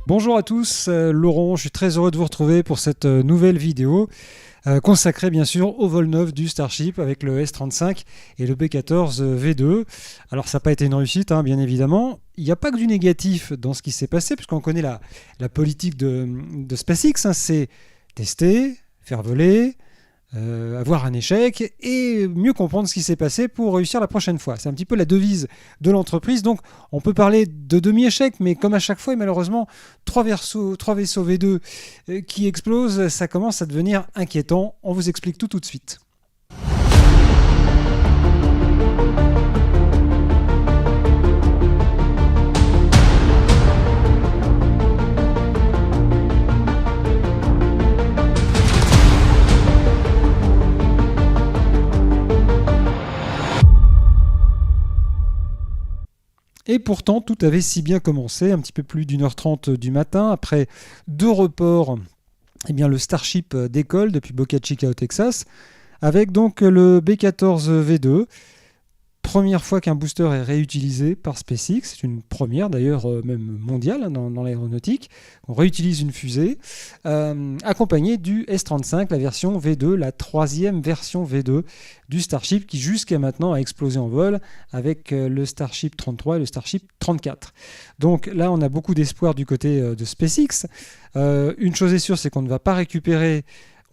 Bonjour à tous, Laurent, je suis très heureux de vous retrouver pour cette nouvelle vidéo consacrée bien sûr au vol neuf du Starship avec le S-35 et le B-14 V2. Alors ça n'a pas été une réussite, bien évidemment. Il n'y a pas que du négatif dans ce qui s'est passé, puisqu'on connaît la politique de SpaceX, c'est tester, faire voler, avoir un échec et mieux comprendre ce qui s'est passé pour réussir la prochaine fois. C'est un petit peu la devise de l'entreprise. Donc on peut parler de demi-échec, mais comme à chaque fois, et malheureusement, trois vaisseaux V2 qui explosent, ça commence à devenir inquiétant. On vous explique tout de suite. Et pourtant, tout avait si bien commencé, un petit peu plus d'1h30 du matin, après 2 reports, le Starship décolle depuis Boca Chica au Texas, avec donc le B-14 V2. Première fois qu'un booster est réutilisé par SpaceX, c'est une première d'ailleurs même mondiale dans l'aéronautique. On réutilise une fusée accompagnée du S-35, la version V2, la troisième version V2 du Starship qui jusqu'à maintenant a explosé en vol avec le Starship 33 et le Starship 34. Donc là on a beaucoup d'espoir du côté de SpaceX. Une chose est sûre, c'est qu'on ne va pas récupérer,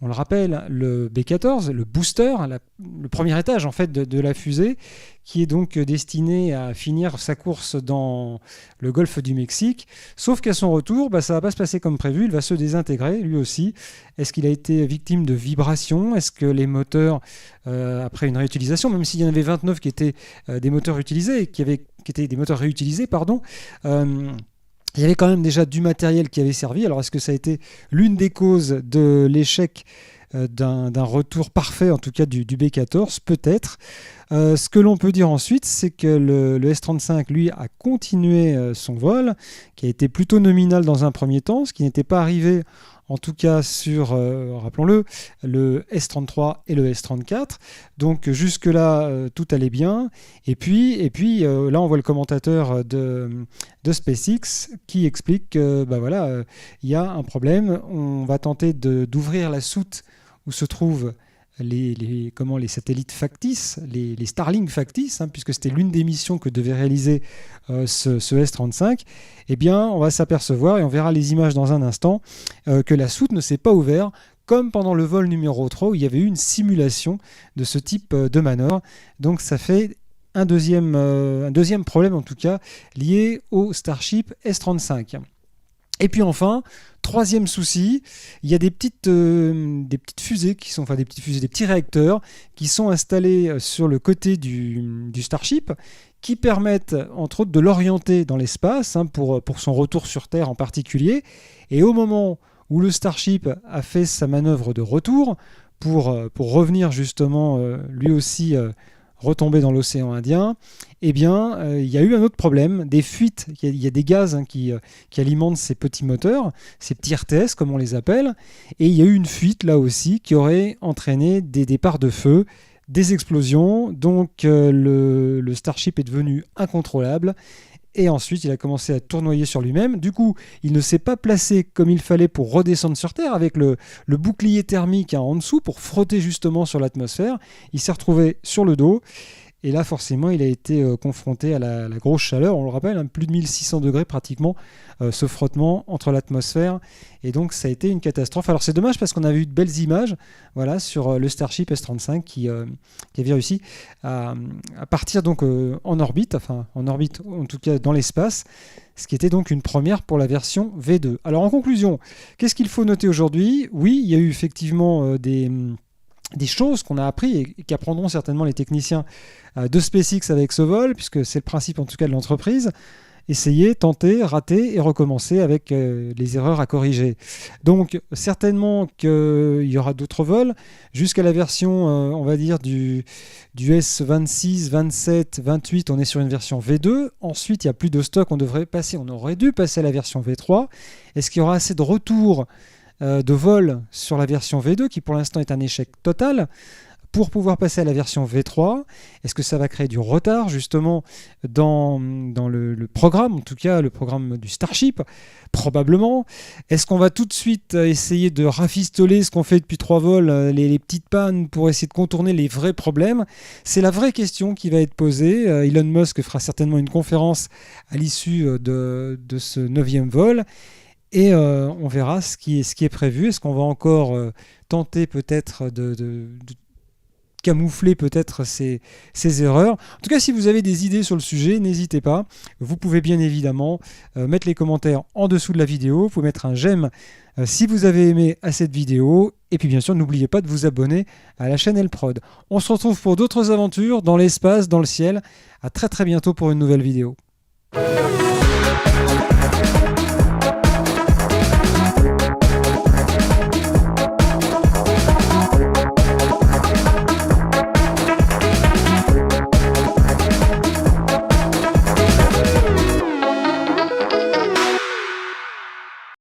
on le rappelle, le B-14, le booster, le premier étage en fait de la fusée, qui est donc destiné à finir sa course dans le golfe du Mexique. Sauf qu'à son retour, ça ne va pas se passer comme prévu, il va se désintégrer lui aussi. Est-ce qu'il a été victime de vibrations? Est-ce que les moteurs, après une réutilisation, même s'il y en avait 29 qui étaient des moteurs utilisés, qui étaient des moteurs réutilisés, il y avait quand même déjà du matériel qui avait servi. Alors, est-ce que ça a été l'une des causes de l'échec d'un retour parfait, en tout cas du B-14? Peut-être. Ce que l'on peut dire ensuite, c'est que le S-35, lui, a continué son vol, qui a été plutôt nominal dans un premier temps, ce qui n'était pas arrivé en tout cas sur, rappelons-le, le S-33 et le S-34. Donc jusque-là, tout allait bien. Et puis là, on voit le commentateur de SpaceX qui explique que il y a un problème. On va tenter d'ouvrir la soute où se trouvent les satellites factices, les Starlink factices, puisque c'était l'une des missions que devait réaliser ce S-35, on va s'apercevoir, et on verra les images dans un instant, que la soute ne s'est pas ouverte, comme pendant le vol numéro 3, où il y avait eu une simulation de ce type de manœuvre. Donc ça fait un deuxième problème, en tout cas, lié au Starship S-35. Et puis enfin, troisième souci, il y a des petites fusées qui sont, des petits réacteurs qui sont installés sur le côté du Starship, qui permettent entre autres de l'orienter dans l'espace pour son retour sur Terre en particulier. Et au moment où le Starship a fait sa manœuvre de retour pour revenir justement lui aussi retomber dans l'océan Indien, il y a eu un autre problème, des fuites. Il y a des gaz qui alimentent ces petits moteurs, ces petits RTS comme on les appelle, et il y a eu une fuite là aussi qui aurait entraîné des départs de feu, des explosions. Donc le Starship est devenu incontrôlable. Et ensuite, il a commencé à tournoyer sur lui-même. Du coup, il ne s'est pas placé comme il fallait pour redescendre sur Terre avec le bouclier thermique en dessous pour frotter justement sur l'atmosphère. Il s'est retrouvé sur le dos. Et là, forcément, il a été confronté à la grosse chaleur. On le rappelle, plus de 1600 degrés pratiquement, ce frottement entre l'atmosphère. Et donc, ça a été une catastrophe. Alors, c'est dommage parce qu'on avait eu de belles images sur le Starship S-35 qui avait réussi à partir donc, en orbite, en tout cas dans l'espace, ce qui était donc une première pour la version V2. Alors, en conclusion, qu'est-ce qu'il faut noter aujourd'hui? Oui, il y a eu effectivement des choses qu'on a appris et qu'apprendront certainement les techniciens de SpaceX avec ce vol, puisque c'est le principe en tout cas de l'entreprise. Essayer, tenter, rater et recommencer avec les erreurs à corriger. Donc certainement qu'il y aura d'autres vols jusqu'à la version, on va dire, du S26, 27, 28, on est sur une version V2. Ensuite, il n'y a plus de stock, on aurait dû passer à la version V3. Est-ce qu'il y aura assez de retours de vol sur la version V2 qui pour l'instant est un échec total? pour pouvoir passer à la version V3. Est-ce que ça va créer du retard justement dans le programme, en tout cas le programme du Starship? Probablement. Est-ce qu'on va tout de suite essayer de rafistoler ce qu'on fait depuis 3 vols, les petites pannes, pour essayer de contourner les vrais problèmes? C'est la vraie question qui va être posée. Elon Musk fera certainement une conférence à l'issue de ce 9e vol. Et on verra ce qui est prévu. Est-ce qu'on va encore tenter peut-être de camoufler peut-être ces erreurs? En tout cas, si vous avez des idées sur le sujet, n'hésitez pas. Vous pouvez bien évidemment mettre les commentaires en dessous de la vidéo. Vous pouvez mettre un j'aime si vous avez aimé à cette vidéo. Et puis bien sûr, n'oubliez pas de vous abonner à la chaîne Elprod. On se retrouve pour d'autres aventures dans l'espace, dans le ciel. À très très bientôt pour une nouvelle vidéo.